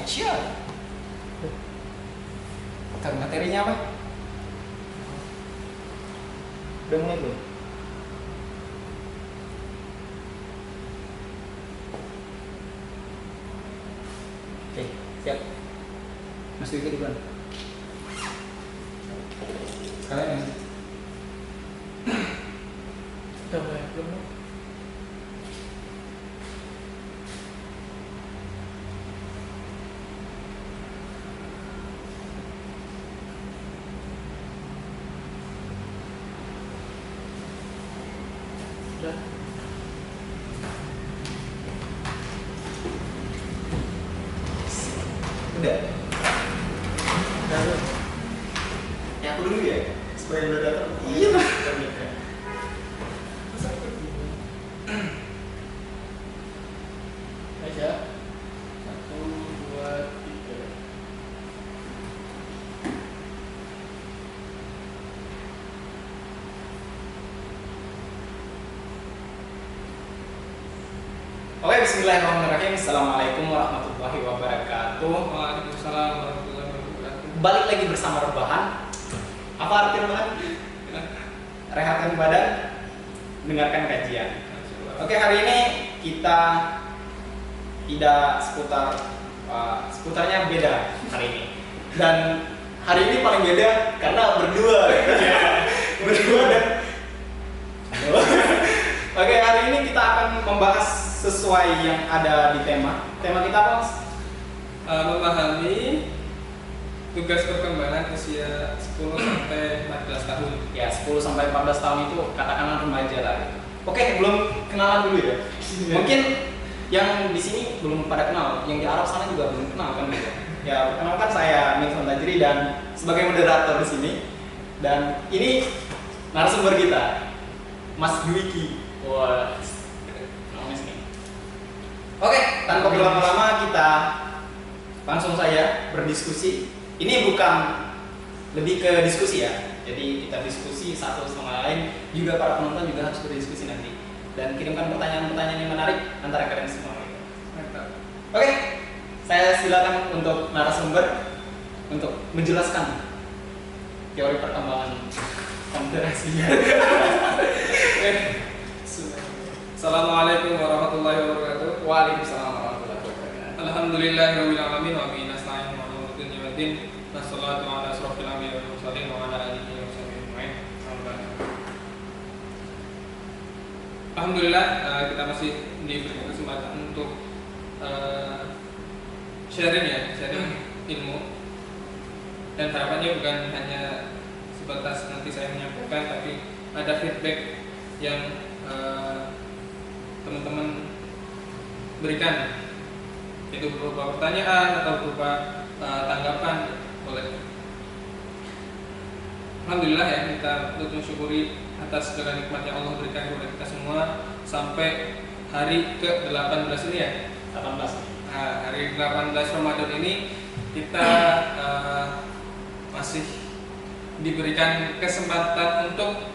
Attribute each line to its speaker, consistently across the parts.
Speaker 1: Action. Materinya apa? Udah mulai belum? Oke, siap. Mas Wiki duluan. Kalian yang
Speaker 2: Udah mulai belum? Udah.
Speaker 1: udah.
Speaker 2: Udah belum?
Speaker 1: Ya aku dulu ya. Sebagai udah datang.
Speaker 2: Iya, Pak. Aja. 1, 2, 3.
Speaker 1: Oke, bismillahirrahmanirrahim. Assalamualaikum warahmatullahi wabarakatuh.
Speaker 2: Waalaikumsalam warahmatullahi wabarakatuh.
Speaker 1: Balik lagi bersama Rebahan. Apa arti rebahan? Rehatkan badan, dengarkan kajian. Oke, hari ini kita tidak seputarnya beda hari ini. Dan hari ini paling beda karena berdua. Berdua dan Oke, hari ini kita akan membahas sesuai yang ada di tema. Tema kita apa, Mas?
Speaker 2: Memahami tugas perkembangan usia 10 sampai 14 tahun.
Speaker 1: Ya, 10 sampai 14 tahun itu katakanlah remaja lah gitu. Oke, belum kenalan dulu ya. Mungkin yang di sini belum pada kenal, yang di Arab sana juga belum kenal kan gitu. Ya, perkenalkan saya Milton Tajri dan sebagai moderator di sini. Dan ini narasumber kita, Mas Dwiki. Wah, namanya sini. Oke, tanpa berlama-lama kita langsung saja berdiskusi. Ini bukan lebih ke diskusi ya. Jadi kita diskusi satu sama lain. Juga para penonton juga harus berdiskusi nanti. Dan kirimkan pertanyaan-pertanyaan yang menarik antara kalian semua.
Speaker 2: Mantap.
Speaker 1: Oke, saya silakan untuk narasumber untuk menjelaskan teori perkembangan konfederasi.
Speaker 2: Assalamualaikum warahmatullahi wabarakatuh.
Speaker 1: Waalaikumsalam warahmatullahi wabarakatuh.
Speaker 2: Alhamdulillahirabbil alamin wa bihi nasta'in wa ala ni'matin wassalatu ala asrofil anbiya'i wal mursalin wa ala alihi wa sahbihi ajma'in. Alhamdulillah, kita masih diberi kesempatan untuk sharing ilmu, dan harapannya bukan hanya sebatas nanti saya menyampaikan, tapi ada feedback yang teman-teman berikan, itu berupa pertanyaan atau berupa tanggapan, boleh. Alhamdulillah ya, kita untuk mensyukuri atas segala nikmat yang Allah berikan kepada kita semua sampai hari ke-18 ini ya.
Speaker 1: 18.
Speaker 2: Nah, hari 18 Ramadan ini kita masih diberikan kesempatan untuk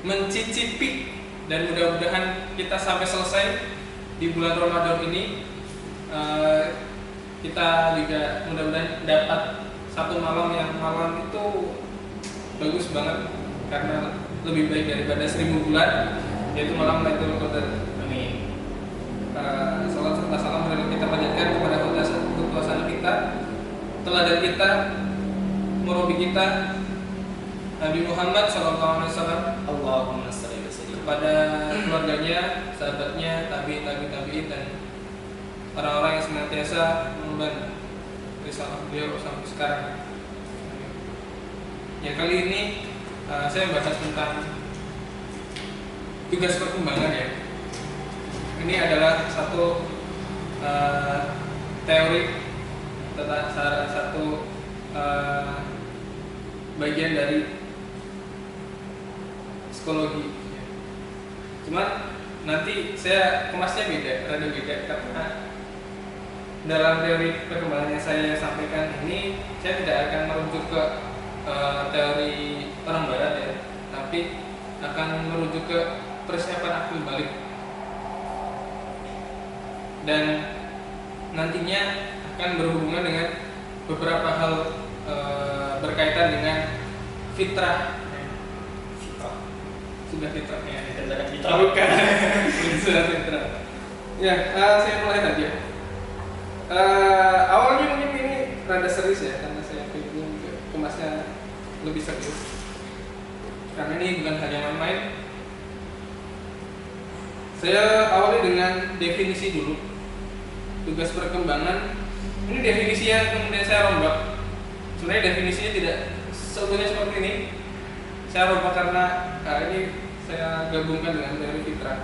Speaker 2: mencicipi, dan mudah-mudahan kita sampai selesai di bulan Ramadan ini. Kita juga mudah-mudahan dapat satu malam yang malam itu bagus banget, karena lebih baik daripada 1000 bulan, yaitu malam Lailatul Qadar.
Speaker 1: Amin.
Speaker 2: Salam serta salam kita panjatkan kepada kekuasaan kita, teladan kita, murabi kita, Nabi Muhammad SAW,
Speaker 1: Allahumma shalli wa sallim.
Speaker 2: kepada keluarganya, sahabatnya, tabi'in, dan orang-orang yang senantiasa mengemban risalah beliau sampai sekarang. Ya, kali ini saya membahas tentang tugas perkembangan ya. Ini adalah satu teori tentang satu bagian dari psikologi. Cuman nanti saya kemasnya rada beda, karena dalam teori perkembangan yang saya sampaikan ini saya tidak akan merujuk ke teori orang barat ya, tapi akan merujuk ke persiapan akil balik. Dan nantinya akan berhubungan dengan beberapa hal berkaitan dengan fitrah.
Speaker 1: Fitrah.
Speaker 2: Sudah fitrah ya.
Speaker 1: Jangan fitrah.
Speaker 2: Bukan. Sudah fitrah. Ya, saya mulai saja. Awalnya mungkin ini rada serius ya, karena saya ingin kemasnya lebih serius. Karena ini bukan hanya main-main. Saya awali dengan definisi dulu. Tugas perkembangan. Ini definisi yang kemudian saya rombak. Sebenarnya definisinya tidak seutuhnya seperti ini. Saya rombak karena ini saya gabungkan dengan teori fitrah.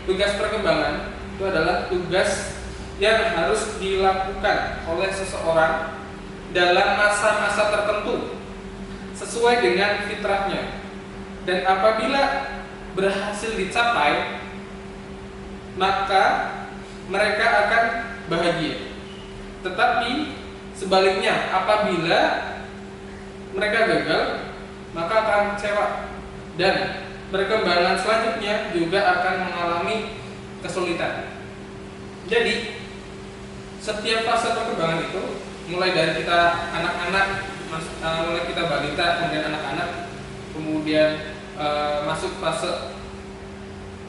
Speaker 2: Tugas perkembangan itu adalah tugas yang harus dilakukan oleh seseorang dalam masa-masa tertentu sesuai dengan fitrahnya, dan apabila berhasil dicapai maka mereka akan bahagia. Tetapi sebaliknya, apabila mereka gagal maka akan kecewa, dan perkembangan selanjutnya juga akan mengalami kesulitan. Jadi setiap fase perkembangan itu, mulai dari kita anak-anak, mulai kita balita, kemudian anak-anak, kemudian masuk fase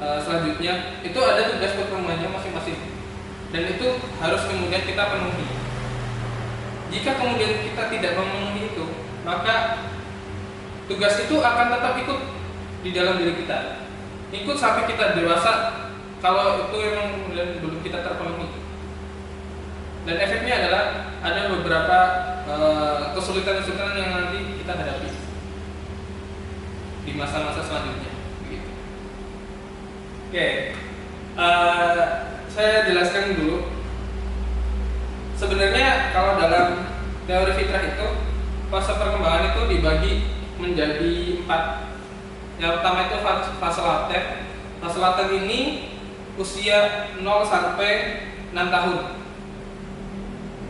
Speaker 2: selanjutnya, itu ada tugas perkembangannya masing-masing, dan itu harus kemudian kita penuhi. Jika kemudian kita tidak memenuhi itu, maka tugas itu akan tetap ikut di dalam diri kita, ikut sampai kita dewasa, kalau itu memang kemudian belum kita terpenuhi. Dan efeknya adalah ada beberapa kesulitan-kesulitan yang nanti kita hadapi di masa-masa selanjutnya. Begitu. Oke, saya jelaskan dulu. Sebenarnya kalau dalam teori fitrah itu, fase perkembangan itu dibagi menjadi 4. Yang pertama itu fase laten. Fase laten ini usia 0 sampai 6 tahun.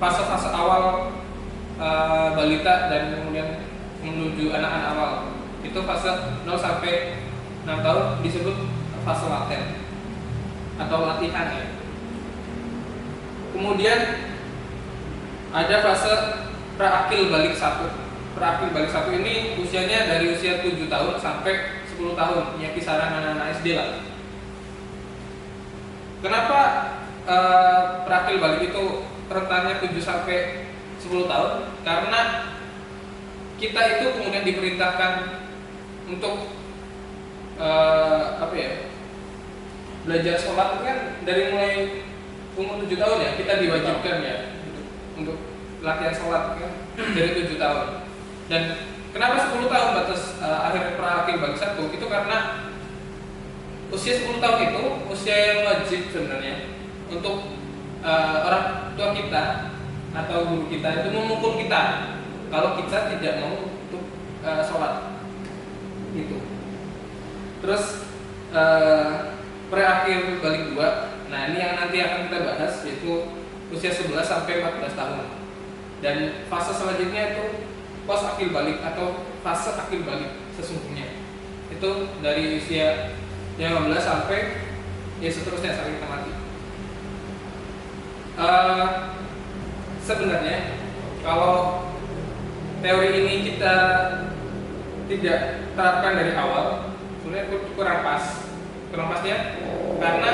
Speaker 2: Fase-fase awal balita dan kemudian menuju anak-anak awal. Itu fase 0 sampai 6 tahun disebut fase laten atau latihan ya. Kemudian ada fase praakil balik 1. Praakil balik 1 ini usianya dari usia 7 tahun sampai 10 tahun, ya kisaran anak-anak SD lah. Kenapa praakil balik itu rentannya 7 sampai 10 tahun? Karena kita itu kemudian diperintahkan untuk belajar sholat kan dari mulai umur 7 tahun ya, kita diwajibkan ya untuk latihan sholat kan dari 7 tahun. Dan kenapa 10 tahun batas akhir praakil balik 1? Itu karena usia 10 tahun itu usia yang wajib sebenarnya untuk orang tua kita atau guru kita itu memukul kita kalau kita tidak mau untuk sholat gitu. Terus preakhir balik 2, nah ini yang nanti akan kita bahas, yaitu usia 11 sampai 14 tahun. Dan fase selanjutnya itu pos akil balik atau fase akil balik sesungguhnya, itu dari usia 15 sampai ya seterusnya sampai kita mati. Sebenarnya kalau teori ini kita tidak terapkan dari awal, sebenarnya kurang pasnya, karena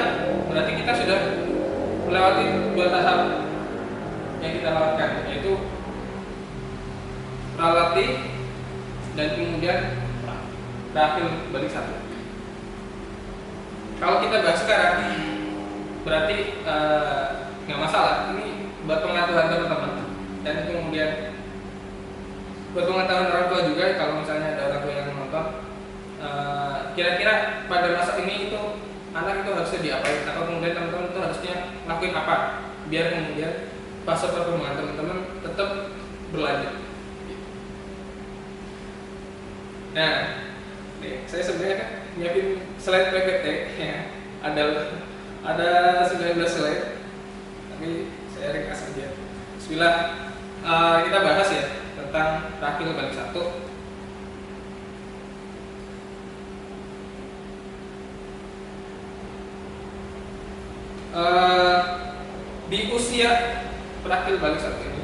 Speaker 2: berarti kita sudah melewati 2 tahap yang kita lewatkan, yaitu pralatih dan kemudian praakil balik 1. Kalau kita bahas sekarang, berarti nggak masalah. Ini buat pengetahuan teman-teman, dan kemudian buat pengetahuan orang tua juga. Kalau misalnya ada orang tua yang menonton, kira-kira pada masa ini itu anak itu harusnya diapain, atau kemudian teman-teman itu harusnya lakuin apa biar kemudian fase perkembangan teman-teman tetap berlanjut. Nah, saya sebenarnya kan nyiapin slide PPT ya, ada 19 slide, tapi saya ringkas saja. Bismillah, kita bahas ya tentang praakil balik 1. di usia berakil balik saat ini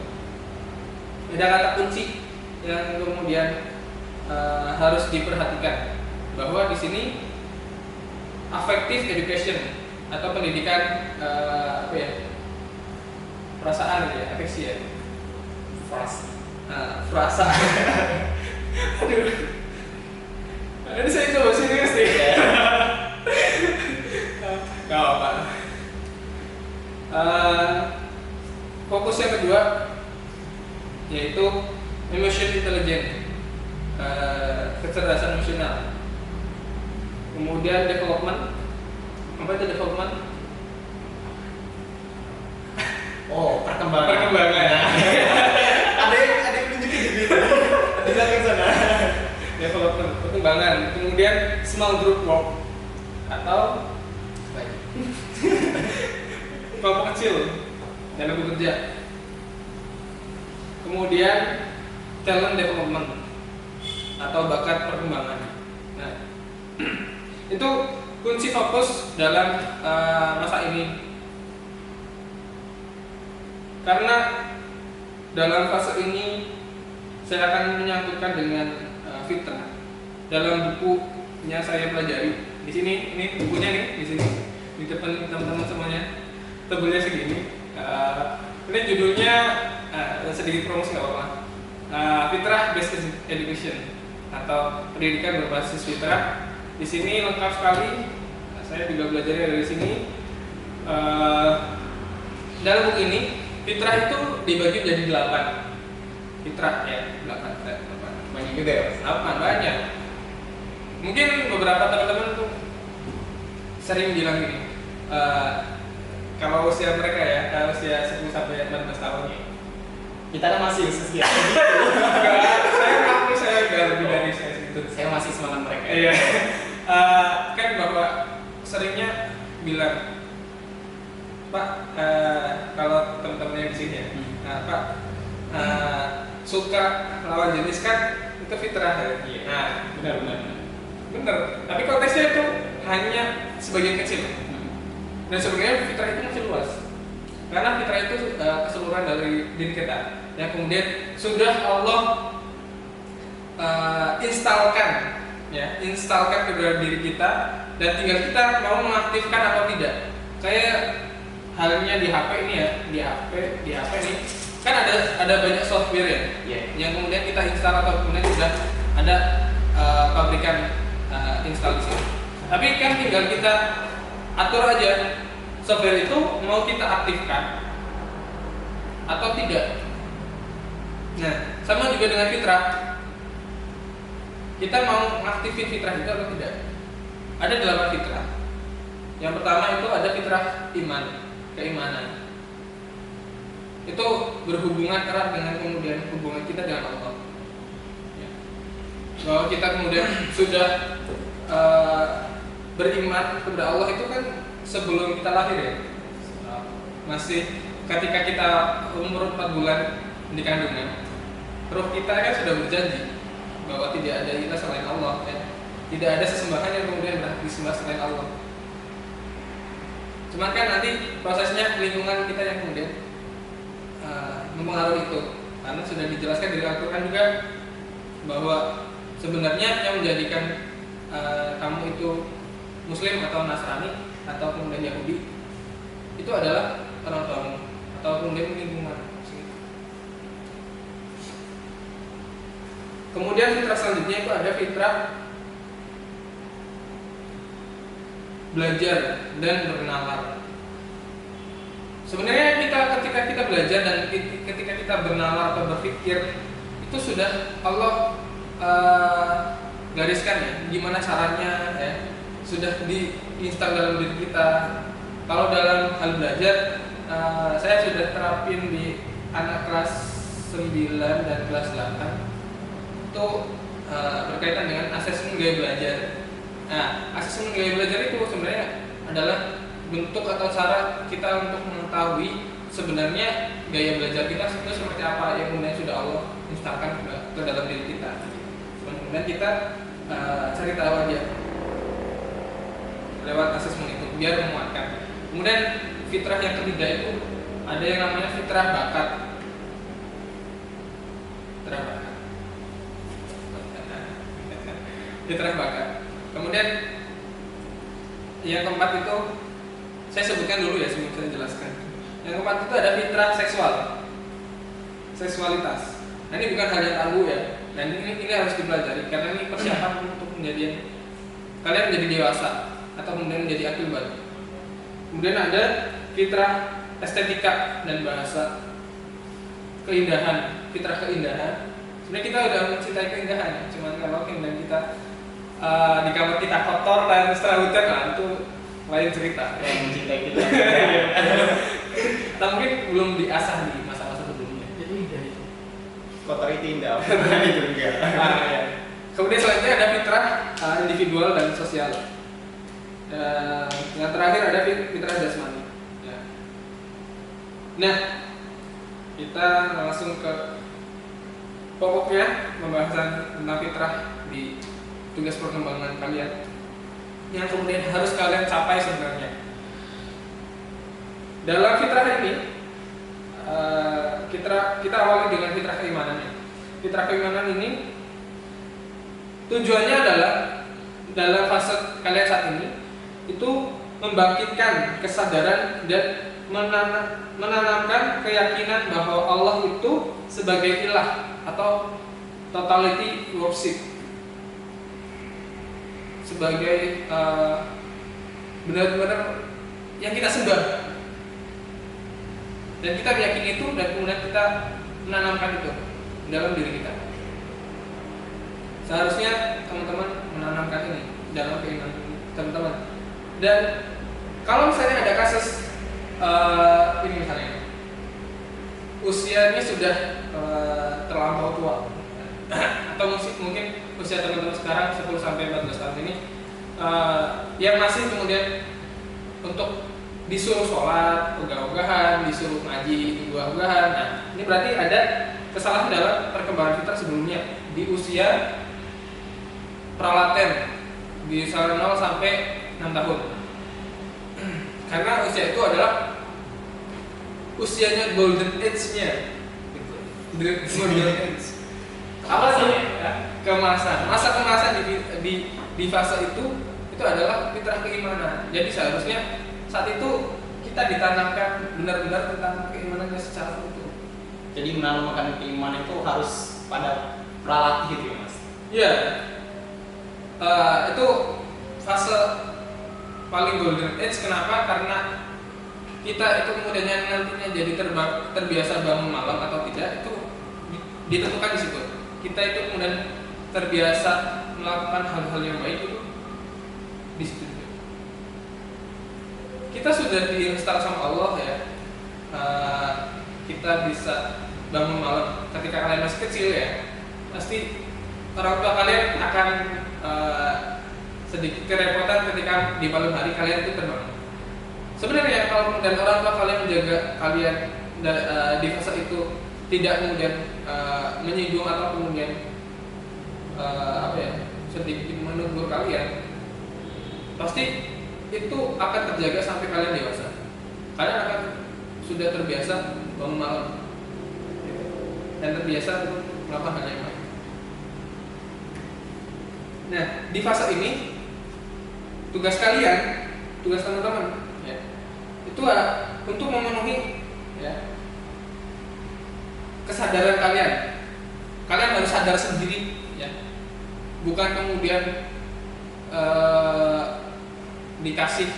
Speaker 2: ada kata kunci yang kemudian harus diperhatikan, bahwa di sini affective education atau pendidikan perasaan gitu ya, afeksi ya, frasa. Aduh, ini saya coba serius nih. Gak apa. Fokus yang kedua yaitu emotion intelligence, kecerdasan emosional. Kemudian development. Apa itu development?
Speaker 1: Oh, perkembangan. ada yang tunjukin gitu. Di belakang sana.
Speaker 2: Development, perkembangan. Kemudian small group work atau kelompok kecil dalam bekerja. Kemudian talent development atau bakat perkembangan. Nah, itu kunci fokus dalam masa ini. Karena dalam fase ini saya akan menyangkutkan dengan fitrah. Dalam bukunya saya pelajari. Di sini, ini bukunya nih, di sini, di depan teman-teman semuanya. Tebelnya segini. Ini judulnya sedikit promosi nggak apa-apa. Fitrah Based Education atau pendidikan berbasis fitrah. Di sini lengkap sekali. Saya juga belajar dari sini. Dalam buku ini fitrah itu dibagi jadi 8. Fitrah ya 8.
Speaker 1: Banyak juga ya?
Speaker 2: 8 banyak. Mungkin beberapa teman-teman tuh sering bilang gini, kalau usia mereka ya, usia 10 sampai 18 tahun ya.
Speaker 1: Kita masih usia.
Speaker 2: Saya ngaku saya udah lebih dari saya segitu.
Speaker 1: Saya masih semangat mereka.
Speaker 2: Iya. Kan bahwa seringnya bilang, Pak, kalau teman-temannya di sini ya, Pak, suka lawan jenis kan itu fitrah ya.
Speaker 1: Iya.
Speaker 2: Nah, benar. Tapi konteksnya itu hanya sebagian kecil. Dan sebenarnya fitrah itu masih luas. Karena fitrah itu keseluruhan dari diri kita yang kemudian sudah Allah instalkan ke dalam diri kita, dan tinggal kita mau mengaktifkan atau tidak. Kayak halnya di HP ini ya, di HP ini kan ada banyak software ya, yang kemudian kita install atau kemudian sudah ada pabrikan install di sini. Tapi kan tinggal kita atur aja software itu mau kita aktifkan atau tidak. Nah, sama juga dengan fitrah. Kita mau aktifin fitrah itu atau tidak? Ada 8 fitrah. Yang pertama itu ada fitrah iman, keimanan. Itu berhubungan erat dengan kemudian hubungan kita dengan Allah. Ya. Bahwa kita kemudian sudah beriman kepada Allah itu kan sebelum kita lahir ya. Masih ketika kita umur 4 bulan di kandungan, roh kita kan sudah berjanji bahwa tidak ada ilah selain Allah ya. Tidak ada sesembahan yang kemudian berhak disembah selain Allah. Cuman kan nanti prosesnya lingkungan kita yang kemudian mempengaruhi itu. Karena sudah dijelaskan dari Al-Quran juga bahwa sebenarnya yang menjadikan kamu itu Muslim atau Nasrani atau kemudian Yahudi itu adalah orang tuamu atau kemudian lingkungan. Kemudian fitrah selanjutnya itu ada fitrah belajar dan bernalar. Sebenarnya ketika kita belajar dan ketika kita bernalar atau berpikir itu sudah Allah gariskan ya, gimana caranya ya, sudah diinstal dalam diri kita. Kalau dalam hal belajar, saya sudah terapin di anak kelas 9 dan kelas 8 itu berkaitan dengan asesmen gaya belajar. Nah, asesmen gaya belajar itu sebenarnya adalah bentuk atau cara kita untuk mengetahui sebenarnya gaya belajar kita itu seperti apa yang kemudian sudah Allah instalkan ke dalam diri kita. Kemudian kita cari tahu aja lewat asesmen itu biar memuatkan. Kemudian fitrah yang ketiga itu Ada yang namanya fitrah bakat. Fitrah bakat. Fitrah bakat. Kemudian yang keempat itu saya sebutkan dulu ya sebelum saya jelaskan. Yang keempat itu ada fitrah seksual, seksualitas. Nah, ini bukan hal yang tabu ya, dan ini harus dipelajari karena ini persiapan untuk kalian menjadi dewasa atau kemudian menjadi akil balik. Kemudian ada fitrah estetika dan bahasa, keindahan, fitrah keindahan. Sebenarnya kita udah mencintai keindahan, cuman kalau keindahan kita di kamar kita kotor dan setelah hujan, nah itu lain cerita.
Speaker 1: Yang mencintai kita.
Speaker 2: Atau mungkin belum diasah di masa-masa sebelumnya.
Speaker 3: Jadi indah itu.
Speaker 1: Kotor itu indah. Itu enggak.
Speaker 2: Ya. Kemudian selanjutnya ada fitrah individual dan sosial. Dan yang terakhir ada fitrah jasmani. Ya. Nah, kita langsung ke pokoknya pembahasan tentang fitrah di tugas perkembangan kalian yang kemudian harus kalian capai sebenarnya. Dalam fitrah ini kita awali dengan fitrah keimanannya. Fitrah keimanan ini tujuannya adalah dalam fase kalian saat ini itu membangkitkan kesadaran dan menanamkan keyakinan bahwa Allah itu sebagai ilah atau totality worship, sebagai benar-benar yang kita sembah, dan kita meyakini itu dan kemudian kita menanamkan itu dalam diri kita. Seharusnya teman-teman menanamkan ini dalam keimanan teman-teman. Dan kalau misalnya ada kasus ini misalnya usianya sudah terlampau tua atau mungkin usia teman-teman sekarang 10 sampai 14 tahun ini yang masih kemudian untuk disuruh sholat ogah-ogahan, disuruh ngaji ogah-ogahan. Nah, ini berarti ada kesalahan dalam perkembangan fitrah sebelumnya di usia pralaten, di usia 0 sampai 6 tahun. Karena usia itu adalah usianya golden age-nya. Golden age. Apa sih? Kemasan. Masa kemasan di fase itu adalah fitrah keimanan. Jadi seharusnya saat itu kita ditanamkan benar-benar tentang keimanannya secara utuh.
Speaker 1: Jadi menanamkan keimanan itu harus pada pralatih gitu ya Mas?
Speaker 2: Iya. Itu fase paling golden age. Kenapa? Karena kita itu kemudian nantinya jadi terbiasa bangun malam atau tidak, itu ditentukan di situ. Kita itu kemudian terbiasa melakukan hal-hal yang baik itu di situ. Kita sudah diinstal sama Allah ya. Kita bisa bangun malam ketika kalian masih kecil ya. Pasti orang tua kalian akan sedikit kerepotan ketika di malam hari kalian itu terbangun. Sebenarnya kalau kemudian orang tua kalian menjaga kalian di fase itu tidak kemudian menyinggung atau kemudian sedikit menegur kalian, pasti itu akan terjaga sampai kalian dewasa. Kalian akan sudah terbiasa bangun malam dan terbiasa untuk melakukan hal yang baik. Nah, di fase ini tugas kalian, tugas teman-teman ya, itu untuk memenuhi ya, kesadaran kalian. Kalian harus sadar sendiri ya. Bukan kemudian dikasih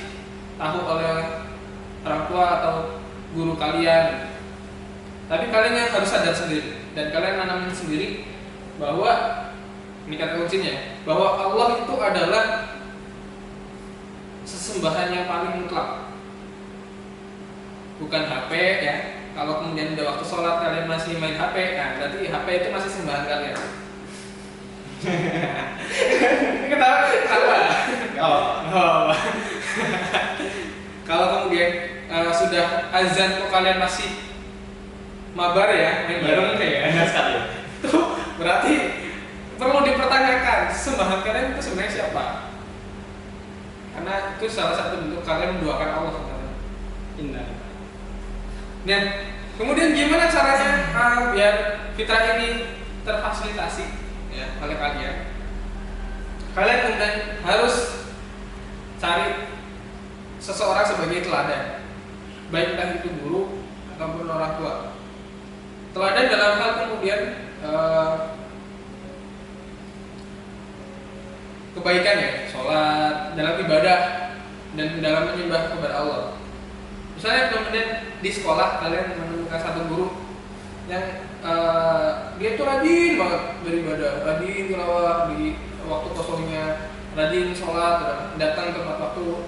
Speaker 2: tahu oleh orang tua atau guru kalian. Tapi kalian yang harus sadar sendiri dan kalian nanamin sendiri bahwa ini kata kuncinya, bahwa Allah itu adalah sesembahan yang paling mutlak. Bukan HP ya. Kalau kemudian udah waktu sholat kalian masih main HP, nah berarti HP itu masih sembahan kalian. Ketawa. Oh. Kalau kemudian sudah azan kok kalian masih mabar ya, main bareng kayak
Speaker 1: Benar sekali.
Speaker 2: itu berarti perlu dipertanyakan sembahan kalian itu sebenarnya siapa? Karena itu salah satu bentuk kalian mendoakan Allah.
Speaker 1: Indah.
Speaker 2: Nah, kemudian gimana caranya biar fitrah ini terfasilitasi ya oleh kalian? Kalian kemudian harus cari seseorang sebagai teladan, baik entah itu guru ataupun orang tua. Teladan dalam hal kemudian kebaikan ya, sholat, dalam ibadah dan dalam menyembah kepada Allah. Misalnya kemudian di sekolah kalian menemukan satu guru yang dia itu rajin banget beribadah, rajin tilawah di waktu kosongnya, rajin sholat, datang tepat waktu.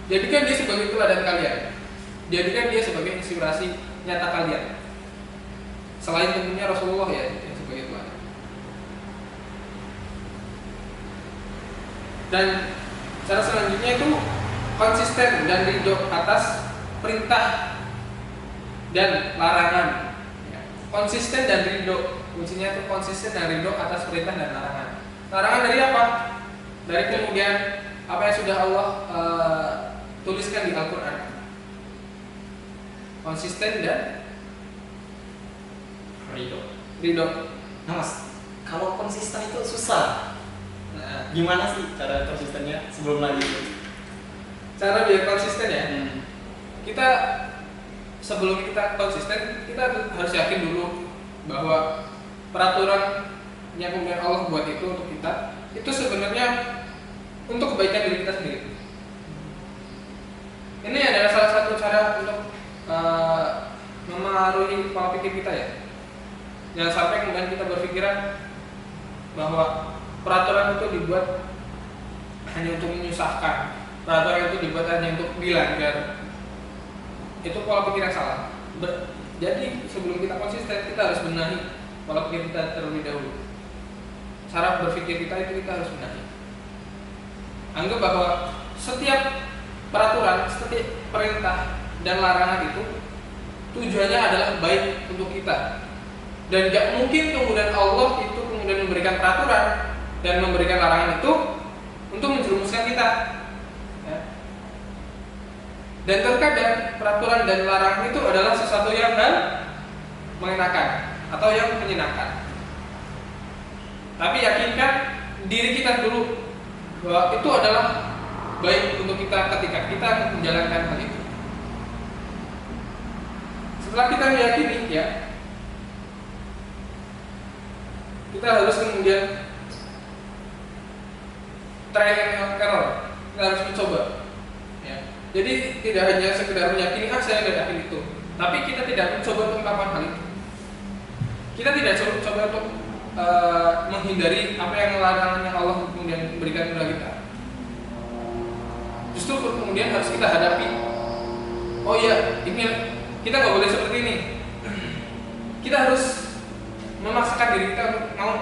Speaker 2: Jadikan dia sebagai teladan kalian, jadikan dia sebagai inspirasi nyata kalian. Selain tentunya Rasulullah ya yang sebagai teladan. Dan cara selanjutnya itu konsisten dan ridho atas perintah dan larangan. Konsisten dan ridho, kuncinya itu konsisten dan ridho atas perintah dan larangan. Larangan dari apa? Dari kemudian apa yang sudah Allah tuliskan di Al-Quran. Konsisten dan ridho.
Speaker 1: Nah mas, kalau konsisten itu susah. Nah, gimana sih cara konsistennya sebelum lanjut?
Speaker 2: Cara biar konsisten ya. Kita sebelum kita konsisten, kita harus yakin dulu bahwa peraturan yang kemudian Allah buat itu untuk kita, itu sebenarnya untuk kebaikan diri kita sendiri. Ini adalah salah satu cara untuk memengaruhi pola pikir kita ya. Jangan sampai kemudian kita berpikiran bahwa peraturan itu dibuat hanya untuk menyusahkan, peraturan itu dibuat hanya untuk dilanggar. Itu pola pikir yang salah. Jadi sebelum kita konsisten, kita harus benahi pola pikir kita terlebih dahulu. Cara berpikir kita itu kita harus benahi. Anggap bahwa setiap peraturan, setiap perintah dan larangan itu tujuannya adalah baik untuk kita. Dan gak mungkin kemudian Allah itu kemudian memberikan peraturan dan memberikan larangan itu untuk menjerumuskan kita. Dan terkadang peraturan dan larangan itu adalah sesuatu yang mengenakan atau yang menyenangkan. Tapi yakinkan diri kita dulu bahwa itu adalah baik untuk kita ketika kita menjalankan hal itu. Setelah kita meyakini ya, kita harus kemudian try and error. Kita harus mencoba. Jadi tidak hanya sekedar meyakini saya tidak yakin itu, tapi kita tidak mencoba untuk melakukan hal itu. Kita tidak coba untuk menghindari apa yang larangannya Allah kemudian berikan kepada kita. Justru kemudian harus kita hadapi. Oh iya, ini kita nggak boleh seperti ini. Kita harus memaksakan diri kita untuk mau